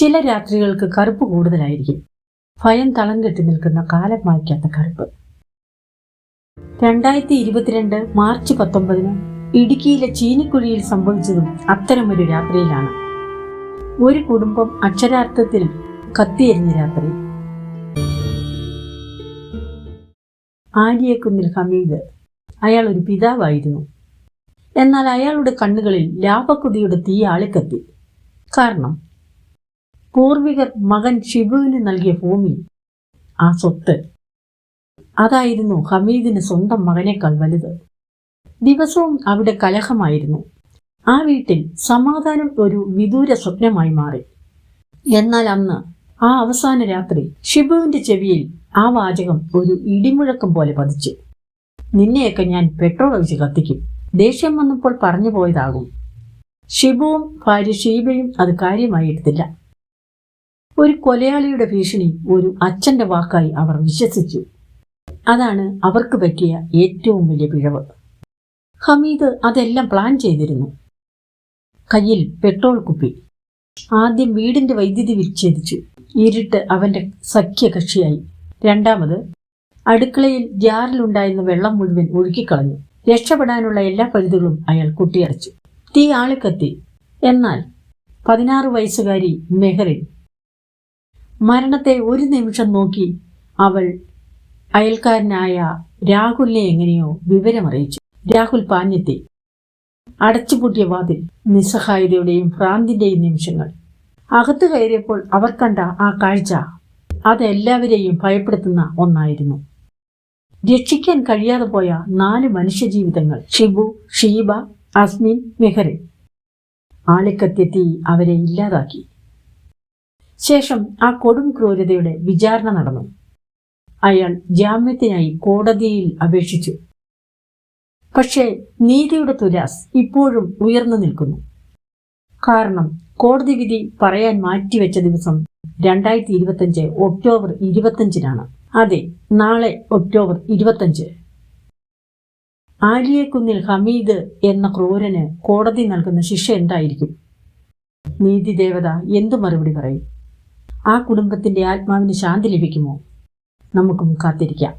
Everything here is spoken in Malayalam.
ചില രാത്രികൾക്ക് കറുപ്പ് കൂടുതലായിരിക്കും. ഭയം തളം കെട്ടി നിൽക്കുന്ന കാലം മായ്ക്കാത്ത കറുപ്പ്. 2022 മാർച്ച് 19 ഇടുക്കിയിലെ ചീനിക്കുഴിയിൽ സംഭവിച്ചതും അത്തരമൊരു രാത്രിയിലാണ്. ഒരു കുടുംബം അക്ഷരാർത്ഥത്തിൽ കത്തിയെരിഞ്ഞ രാത്രി. ആലിയക്കുന്നിൽ ഹമീദ്, അയാൾ ഒരു പിതാവായിരുന്നു. എന്നാൽ അയാളുടെ കണ്ണുകളിൽ ലാഭക്കുതിയുടെ തീ ആളിക്കത്തി. കാരണം പൂർവികർ മകൻ ഷിബുവിന് നൽകിയ ഭൂമി, ആ സ്വത്ത്, അതായിരുന്നു ഹമീദിന് സ്വന്തം മകനേക്കാൾ വലുത്. ദിവസവും അവിടെ കലഹമായിരുന്നു. ആ വീട്ടിൽ സമാധാനം ഒരു വിദൂര സ്വപ്നമായി മാറി. എന്നാൽ അന്ന് ആ അവസാന രാത്രി ഷിബുവിന്റെ ചെവിയിൽ ആ വാചകം ഒരു ഇടിമുഴക്കം പോലെ പതിച്ചു. നിന്നെയൊക്കെ ഞാൻ പെട്രോൾ ഒഴിച്ച് കത്തിക്കും. ദേഷ്യം വന്നപ്പോൾ പറഞ്ഞു പോയതാകും. ഷിബുവും ഭാര്യ ഷീബയും അത് കാര്യമായി എടുത്തില്ല. ഒരു കൊലയാളിയുടെ ഭീഷണി ഒരു അച്ഛന്റെ വാക്കായി അവർ വിശ്വസിച്ചു. അതാണ് അവർക്ക് പറ്റിയ ഏറ്റവും വലിയ പിഴവ്. ഹമീദ് അതെല്ലാം പ്ലാൻ ചെയ്തിരുന്നു. കയ്യിൽ പെട്രോൾ കുപ്പി. ആദ്യം വീടിന്റെ വൈദ്യുതി വിച്ഛേദിച്ചു. ഇരുട്ട് അവന്റെ സഖ്യകക്ഷിയായി. രണ്ടാമത് അടുക്കളയിൽ ജാറിലുണ്ടായിരുന്ന വെള്ളം മുഴുവൻ ഒഴുക്കിക്കളഞ്ഞു. രക്ഷപ്പെടാനുള്ള എല്ലാ പഴുതുകളും അയാൾ കുട്ടിയടച്ചു. തീ ആളിക്കത്തി. എന്നാൽ 16 വയസ്സുകാരി മെഹറിൻ മരണത്തെ ഒരു നിമിഷം നോക്കി അവൾ അയൽക്കാരനായ രാഹുലിനെ എങ്ങനെയോ വിവരമറിയിച്ചു. രാഹുൽ പാഞ്ഞെത്തി. അടച്ചുപൂട്ടിയ വാതിൽ, നിസ്സഹായതയുടെയും ഭ്രാന്തിന്റെയും നിമിഷങ്ങൾ. അകത്ത് കയറിയപ്പോൾ അവർ കണ്ട ആ കാഴ്ച അതെല്ലാവരെയും ഭയപ്പെടുത്തുന്ന ഒന്നായിരുന്നു. രക്ഷിക്കാൻ കഴിയാതെ പോയ 4 മനുഷ്യജീവിതങ്ങൾ. ഷിബു, ഷീബ, അസ്മിൻ, മെഹറിൻ. ആളിക്കത്തിയ തീ അവരെ ഇല്ലാതാക്കി. ശേഷം ആ കൊടും ക്രൂരതയുടെ വിചാരണ നടന്നു. അയാൾ ജാമ്യത്തിനായി കോടതിയിൽ അപേക്ഷിച്ചു. പക്ഷേ നീതിയുടെ തുലാസ് ഇപ്പോഴും ഉയർന്നു നിൽക്കുന്നു. കാരണം കോടതി വിധി പറയാൻ മാറ്റിവെച്ച ദിവസം 2025 ഒക്ടോബർ 25-നാണ്. അതെ, നാളെ ഒക്ടോബർ 25. ആലിയക്കുന്നിൽ ഹമീദ് എന്ന ക്രൂരന് കോടതി നൽകുന്ന ശിക്ഷ എന്തായിരിക്കും? നീതിദേവത എന്തു മറുപടി പറയും? ആ കുടുംബത്തിന്റെ ആത്മാവിന് ശാന്തി ലഭിക്കുമോ? നമുക്കും കാത്തിരിക്കാം.